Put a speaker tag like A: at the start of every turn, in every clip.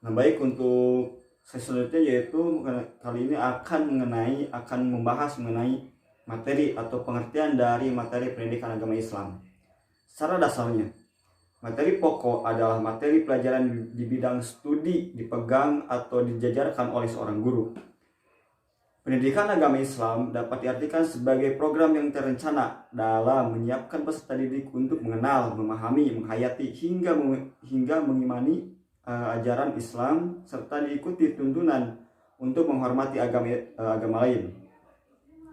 A: Nah, baik, untuk sesi selanjutnya yaitu kali ini akan membahas mengenai materi atau pengertian dari materi pendidikan agama Islam. Secara dasarnya, materi pokok adalah materi pelajaran di bidang studi dipegang atau dijajarkan oleh seorang guru. Pendidikan agama Islam dapat diartikan sebagai program yang terencana dalam menyiapkan peserta didik untuk mengenal, memahami, menghayati, hingga mengimani ajaran Islam serta diikuti tuntunan untuk menghormati agama lain.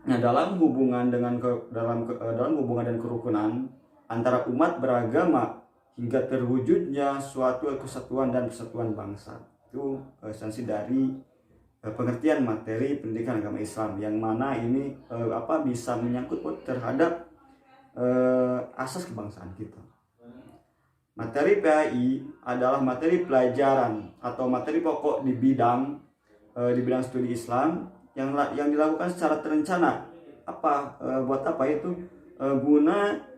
A: Nah, dalam hubungan dan kerukunan antara umat beragama hingga terwujudnya suatu kesatuan dan persatuan bangsa. Itu esensi dari pengertian materi pendidikan agama Islam, yang mana ini bisa menyangkut terhadap asas kebangsaan kita. Materi PAI adalah materi pelajaran atau materi pokok di bidang studi Islam yang dilakukan secara terencana. Buat apa itu? Guna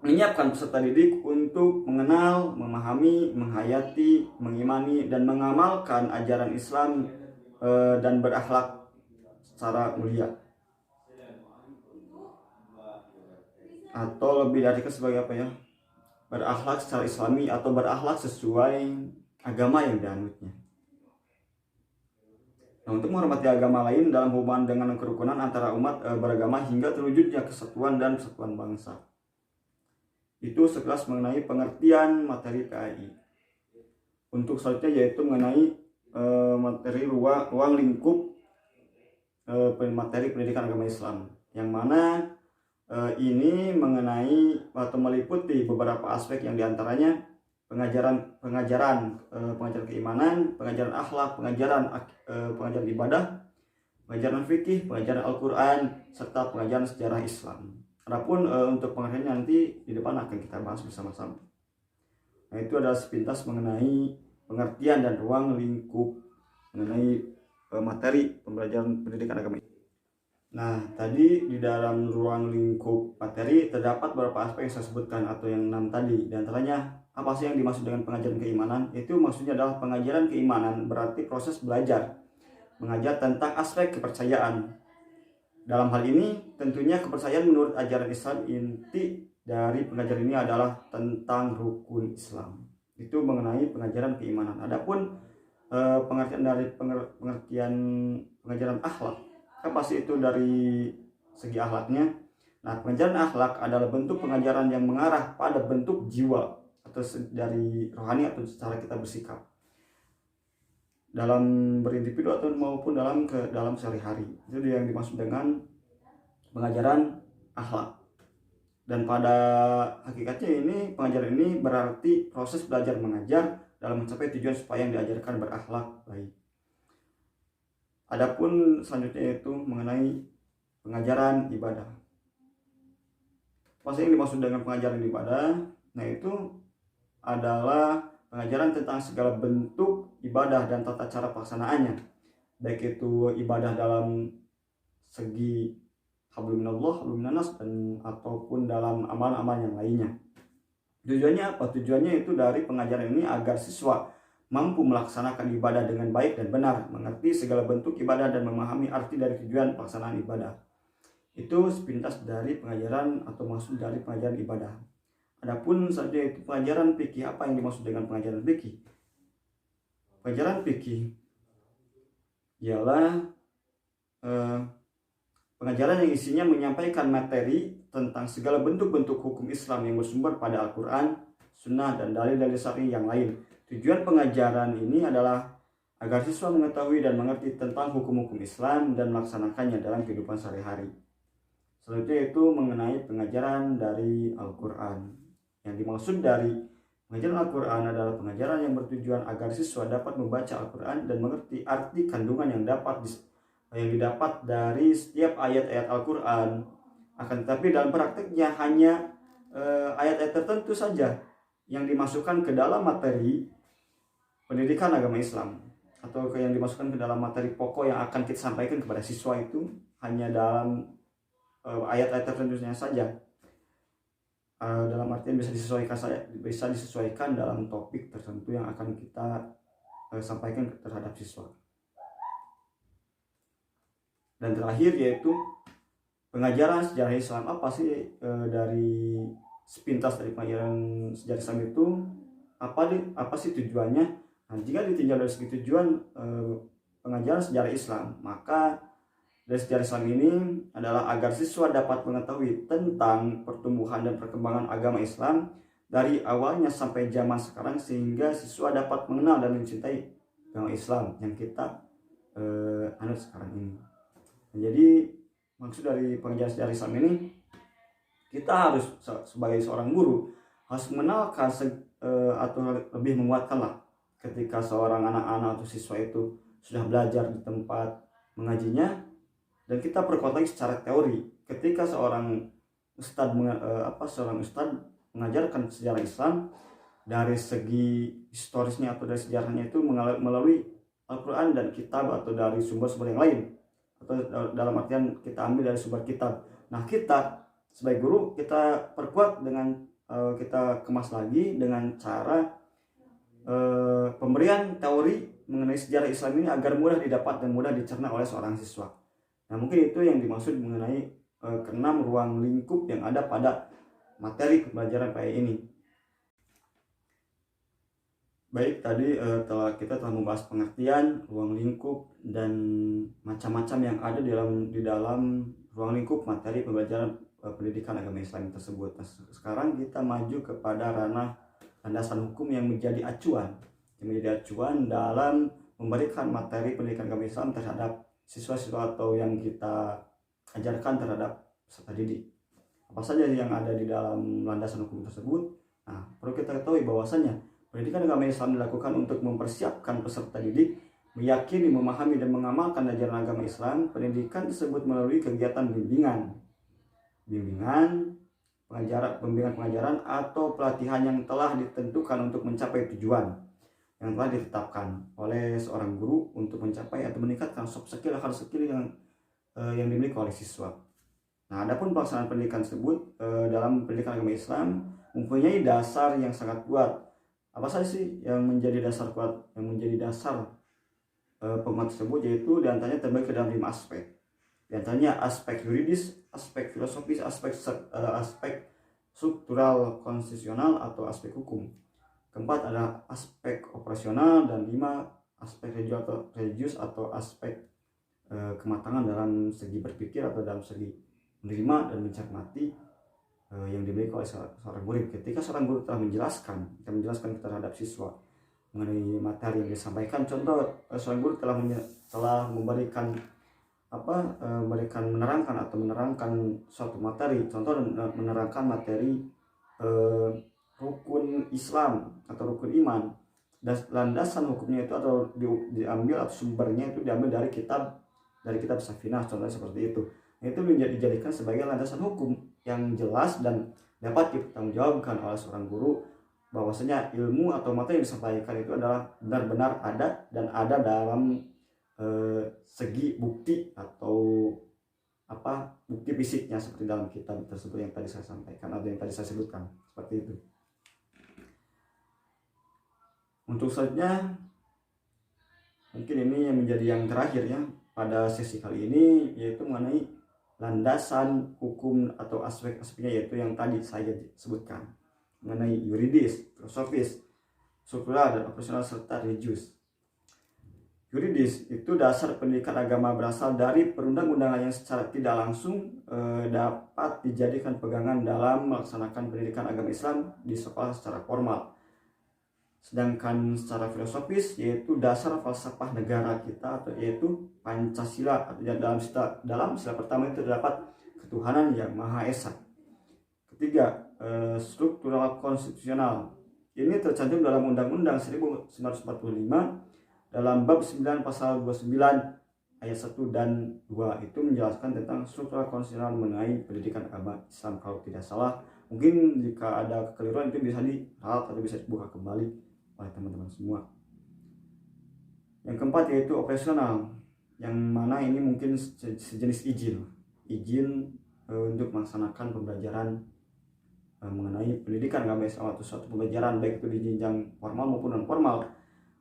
A: menyiapkan peserta didik untuk mengenal, memahami, menghayati, mengimani, dan mengamalkan ajaran Islam dan berakhlak secara mulia. Atau lebih dari sebagai berakhlak secara Islami atau berakhlak sesuai agama yang dianutnya. Nah, untuk menghormati agama lain dalam hubungan dengan kerukunan antara umat beragama hingga terwujudnya kesatuan dan persatuan bangsa. Itu sekilas mengenai pengertian materi PAI. Untuk selanjutnya yaitu mengenai materi ruang lingkup materi pendidikan agama Islam, yang mana ini mengenai atau meliputi beberapa aspek, yang diantaranya pengajaran keimanan, pengajaran akhlak, pengajaran ibadah, pengajaran fikih, pengajaran Al-Quran, serta pengajaran sejarah Islam. Adapun untuk pengertiannya nanti di depan akan kita bahas bersama-sama. Nah, itu adalah sepintas mengenai pengertian dan ruang lingkup mengenai materi pembelajaran pendidikan agama. Nah, tadi di dalam ruang lingkup materi terdapat beberapa aspek yang saya sebutkan atau yang 6 tadi. Di antaranya, apa sih yang dimaksud dengan pengajaran keimanan? Itu maksudnya adalah pengajaran keimanan berarti proses belajar, mengajar tentang aspek kepercayaan. Dalam hal ini, tentunya kepercayaan menurut ajaran Islam. Inti dari pengajaran ini adalah tentang rukun Islam. Itu mengenai pengajaran keimanan. Adapun pengertian dari pengajaran akhlak, apa sih itu dari segi akhlaknya? Nah, pengajaran akhlak adalah bentuk pengajaran yang mengarah pada bentuk jiwa atau dari rohani atau secara kita bersikap dalam berindividu atau maupun dalam sehari-hari. Itu yang dimaksud dengan pengajaran akhlak. Dan pada hakikatnya ini pengajaran ini berarti proses belajar mengajar dalam mencapai tujuan supaya yang diajarkan berakhlak baik. Adapun selanjutnya itu mengenai pengajaran ibadah. Apa yang dimaksud dengan pengajaran ibadah? Nah, itu adalah pengajaran tentang segala bentuk ibadah dan tata cara pelaksanaannya, baik itu ibadah dalam segi hablum minallah, hablum minannas, dan ataupun dalam amal-amal yang lainnya. Tujuannya apa? Tujuannya itu dari pengajaran ini agar siswa mampu melaksanakan ibadah dengan baik dan benar, mengerti segala bentuk ibadah dan memahami arti dari tujuan pelaksanaan ibadah. Itu sepintas dari pengajaran atau maksud dari pengajaran ibadah. Adapun saja itu pengajaran fikih. Apa yang dimaksud dengan pengajaran fikih? Pengajaran fikih ialah pengajaran yang isinya menyampaikan materi tentang segala bentuk-bentuk hukum Islam yang bersumber pada Al-Quran, Sunnah, dan dalil-dalil syar'i yang lain. Tujuan pengajaran ini adalah agar siswa mengetahui dan mengerti tentang hukum-hukum Islam dan melaksanakannya dalam kehidupan sehari-hari. Selanjutnya itu mengenai pengajaran dari Al-Quran. Yang dimaksud dari pengajaran Al-Quran adalah pengajaran yang bertujuan agar siswa dapat membaca Al-Quran dan mengerti arti kandungan yang didapat dari setiap ayat-ayat Al-Quran. Akan tetapi dalam prakteknya hanya ayat-ayat tertentu saja yang dimasukkan ke dalam materi pendidikan agama Islam, atau yang dimasukkan ke dalam materi pokok yang akan kita sampaikan kepada siswa itu hanya dalam ayat-ayat tertentunya saja. dalam artian bisa disesuaikan dalam topik tertentu yang akan kita sampaikan terhadap siswa. Dan terakhir yaitu pengajaran sejarah Islam. Apa sih dari sepintas dari pengajaran sejarah Islam itu, apa sih tujuannya? Nah, jika ditinjau dari segi tujuan pengajaran sejarah Islam, maka dari sejarah Islam ini adalah agar siswa dapat mengetahui tentang pertumbuhan dan perkembangan agama Islam dari awalnya sampai zaman sekarang, sehingga siswa dapat mengenal dan mencintai agama Islam yang kita anut sekarang ini. Jadi maksud dari pengajaran sejarah Islam ini, kita harus sebagai seorang guru harus mengenalkan atau lebih menguatkan lah ketika seorang anak-anak atau siswa itu sudah belajar di tempat mengajinya, dan kita perkuat lagi secara teori ketika seorang ustadz mengajarkan sejarah Islam dari segi historisnya atau dari sejarahnya itu melalui Al-Quran dan kitab atau dari sumber-sumber yang lain, atau dalam artian kita ambil dari sumber kitab. Nah, kita sebagai guru kita perkuat dengan kita kemas lagi dengan cara pemberian teori mengenai sejarah Islam ini agar mudah didapat dan mudah dicerna oleh seorang siswa. Nah, mungkin itu yang dimaksud mengenai keenam ruang lingkup yang ada pada materi pembelajaran PAI ini. Baik, tadi kita telah membahas pengertian, ruang lingkup, dan macam-macam yang ada di dalam ruang lingkup materi pembelajaran pendidikan agama Islam tersebut. Nah, sekarang kita maju kepada ranah landasan hukum yang menjadi acuan dalam memberikan materi pendidikan agama Islam terhadap siswa-siswa atau yang kita ajarkan terhadap peserta didik. Apa saja yang ada di dalam landasan hukum tersebut? Nah, perlu kita ketahui bahwasanya pendidikan agama Islam dilakukan untuk mempersiapkan peserta didik meyakini, memahami, dan mengamalkan ajaran agama Islam. Pendidikan tersebut melalui kegiatan bimbingan pengajaran atau pelatihan yang telah ditentukan untuk mencapai tujuan yang telah ditetapkan oleh seorang guru untuk mencapai atau meningkatkan soft skill, hard skill yang dimiliki oleh siswa. Nah, adapun pelaksanaan pendidikan tersebut dalam pendidikan agama Islam mempunyai dasar yang sangat kuat. Apa saja sih yang menjadi dasar kuat, yang menjadi dasar penguat tersebut? Yaitu diantaranya terbagi ke dalam 5 aspek. Diantaranya aspek yuridis, aspek filosofis, aspek struktural konstitusional atau aspek hukum. Keempat adalah aspek operasional, dan 5 aspek religius atau aspek kematangan dalam segi berpikir atau dalam segi menerima dan mencermati yang dimiliki oleh seorang murid. Ketika seorang guru telah menjelaskan terhadap siswa mengenai materi yang disampaikan, contoh seorang guru telah menerangkan suatu materi, contoh menerangkan materi rukun Islam atau rukun iman, dan landasan hukumnya itu atau diambil atau sumbernya itu diambil dari kitab Safinah, contohnya seperti itu. Itu dijadikan sebagai landasan hukum yang jelas dan dapat dipertanggungjawabkan oleh seorang guru bahwasanya ilmu atau materi yang disampaikan itu adalah benar-benar ada dan ada dalam segi bukti atau bukti fisiknya seperti dalam kitab tersebut yang tadi saya sampaikan atau yang tadi saya sebutkan, seperti itu. Untuk selanjutnya mungkin ini yang menjadi yang terakhir ya pada sesi kali ini, yaitu mengenai landasan hukum atau aspek-aspeknya, yaitu yang tadi saya sebutkan mengenai yuridis, filosofis, struktural, dan operasional serta religius. Yuridis itu dasar pendidikan agama berasal dari perundang-undangan yang secara tidak langsung dapat dijadikan pegangan dalam melaksanakan pendidikan agama Islam di sekolah secara formal. Sedangkan secara filosofis yaitu dasar falsafah negara kita, atau yaitu Pancasila, atau dalam sila pertama itu terdapat ketuhanan yang Maha Esa. Ketiga, struktural konstitusional. Ini tercantum dalam Undang-Undang 1945 dalam bab 9 pasal 29 ayat 1 dan 2, itu menjelaskan tentang struktural konstitusional mengenai pendidikan agama Islam. Kalau tidak salah, mungkin jika ada kekeliruan itu bisa diralat atau bisa dibuka kembali oleh teman-teman semua. Yang keempat yaitu operasional, yang mana ini mungkin sejenis izin untuk melaksanakan pembelajaran mengenai pendidikan agama Islam atau suatu pembelajaran baik itu di jenjang formal maupun non formal.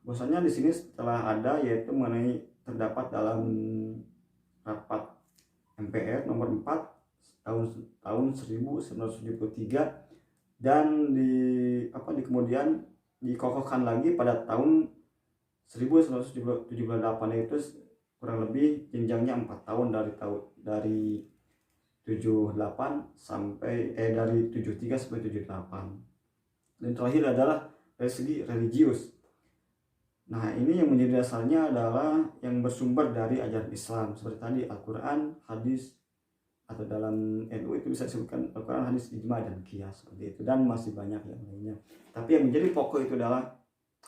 A: Bahwasanya di sini setelah ada yaitu mengenai terdapat dalam rapat MPR nomor 4 tahun 1973 dan di kemudian dikokohkan lagi pada tahun 1978, itu kurang lebih jenjangnya 4 tahun dari 78 sampai dari 73 sampai 78. Dan terakhir adalah dari segi religius. Nah, ini yang menjadi dasarnya adalah yang bersumber dari ajaran Islam seperti tadi Al-Qur'an, hadis, atau dalam NU itu bisa disebutkan Al-Qur'an, hadis, ijma, dan qiyas seperti itu, dan masih banyak yang lainnya. Tapi yang menjadi pokok itu adalah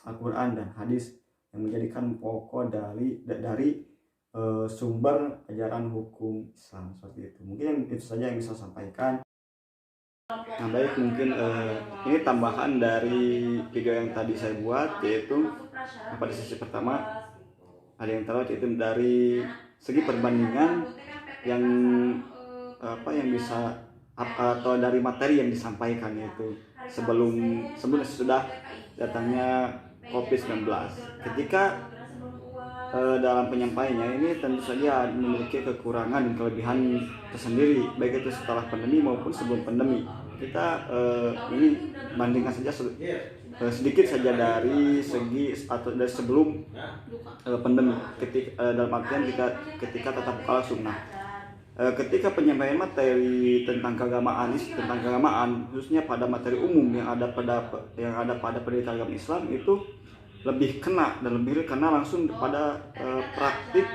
A: Al-Qur'an dan hadis yang menjadikan pokok dari sumber ajaran hukum Islam seperti itu. Mungkin itu saja yang bisa saya sampaikan. Nah, baik, mungkin ini tambahan dari video yang tadi saya buat, yaitu pada sesi pertama ada yang terlihat yaitu dari segi perbandingan yang bisa atau dari materi yang disampaikan, yaitu sebelum sudah datangnya COVID-19. Ketika dalam penyampaiannya ini tentu saja memiliki kekurangan dan kelebihan tersendiri, baik itu setelah pandemi maupun sebelum pandemi. Kita ini bandingkan saja sedikit saja dari segi atau dari sebelum pandemi, dalam artian ketika tatap muka langsung. Nah, ketika penyampaian materi tentang keagamaan khususnya pada materi umum yang ada pada pendidikan agama Islam itu lebih kena dan lebih kena langsung pada praktik,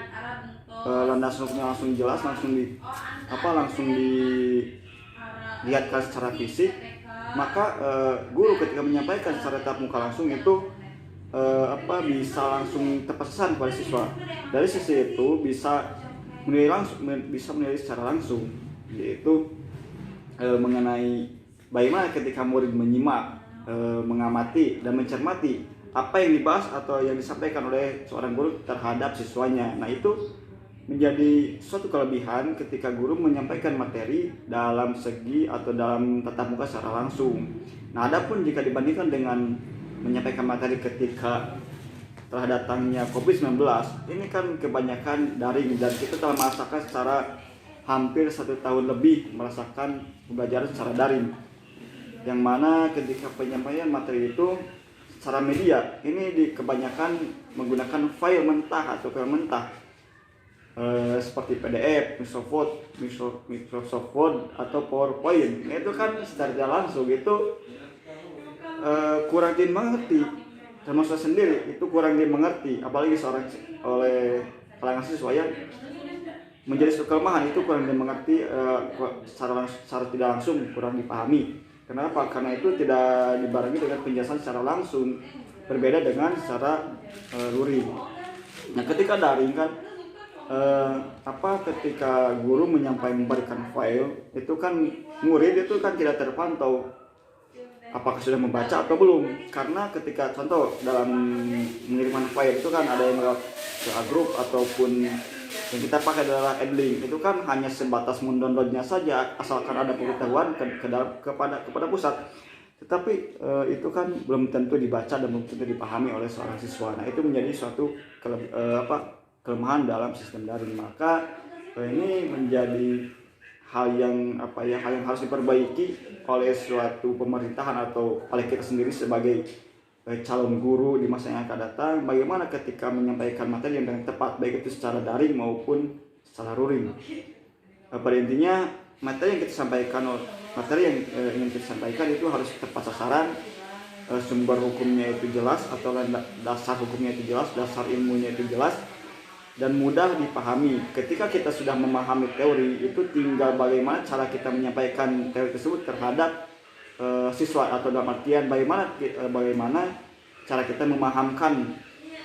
A: landasan hukumnya langsung jelas, langsung dilihatkan secara fisik. Maka guru ketika menyampaikan secara tatap muka langsung itu bisa langsung tepat sasaran pada siswa. Dari sisi itu bisa menilai secara langsung, yaitu mengenai bagaimana ketika murid menyimak, mengamati dan mencermati apa yang dibahas atau yang disampaikan oleh seorang guru terhadap siswanya. Nah, itu menjadi suatu kelebihan ketika guru menyampaikan materi dalam segi atau dalam tatap muka secara langsung. Nah, adapun jika dibandingkan dengan menyampaikan materi ketika telah datangnya COVID-19, ini kan kebanyakan daring dan kita telah merasakan secara hampir 1 tahun lebih merasakan pembelajaran secara daring, yang mana ketika penyampaian materi itu secara media ini kebanyakan menggunakan file mentah seperti PDF, Microsoft Word atau PowerPoint. Itu kan secara langsung itu kurang dimengerti, termasuk sendiri itu kurang dimengerti, apalagi oleh kalangan siswa yang menjadi suatu kelemahan, itu kurang dimengerti secara tidak langsung, kurang dipahami. Kenapa? Karena itu tidak dibarengi dengan penjelasan secara langsung, berbeda dengan secara luring. Nah, ketika daring kan ketika guru memberikan file itu kan murid itu kan tidak terpantau apakah sudah membaca atau belum, karena ketika contoh dalam mengiriman file itu kan ada yang lewat ke grup ataupun yang kita pakai adalah Edlink, itu kan hanya sebatas mendownloadnya saja asalkan ada pengetahuan kepada pusat, tetapi itu kan belum tentu dibaca dan belum tentu dipahami oleh seorang siswa. Nah, itu menjadi suatu kelemahan dalam sistem daring. Maka ini menjadi hal yang harus diperbaiki oleh suatu pemerintahan atau oleh kita sendiri sebagai calon guru di masa yang akan datang. Bagaimana ketika menyampaikan materi yang dengan tepat, baik itu secara daring maupun secara luring. Pada intinya materi yang ingin kita sampaikan itu harus tepat sasaran, sumber hukumnya itu jelas atau dasar hukumnya itu jelas, dasar ilmunya itu jelas dan mudah dipahami. Ketika kita sudah memahami teori, itu tinggal bagaimana cara kita menyampaikan teori tersebut terhadap siswa, atau dalam artian bagaimana cara kita memahamkan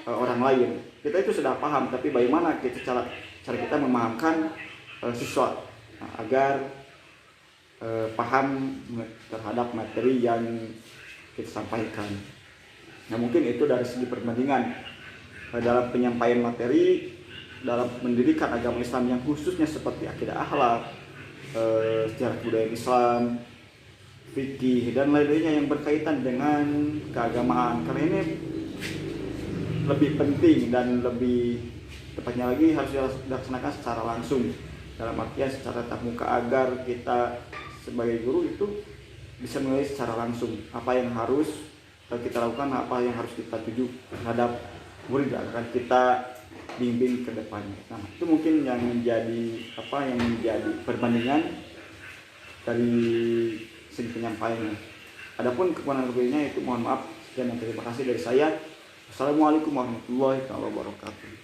A: orang lain. Kita itu sudah paham, tapi bagaimana cara kita memahamkan siswa agar paham terhadap materi yang kita sampaikan. Nah, mungkin itu dari segi perbandingan dalam penyampaian materi dalam pendidikan agama Islam yang khususnya seperti akidah akhlak, sejarah budaya Islam, fikih dan lain-lainnya yang berkaitan dengan keagamaan. Karena ini lebih penting dan lebih tepatnya lagi harus dilaksanakan secara langsung, dalam artian secara tatap muka, agar kita sebagai guru itu bisa menilai secara langsung apa yang harus kita lakukan, apa yang harus kita tuju terhadap murid agar kita bimbing ke depannya. Nah, itu mungkin yang menjadi perbandingan dari segi penyampaiannya. Adapun kekurangan lebihnya itu mohon maaf dan terima kasih dari saya. Assalamualaikum warahmatullahi wabarakatuh.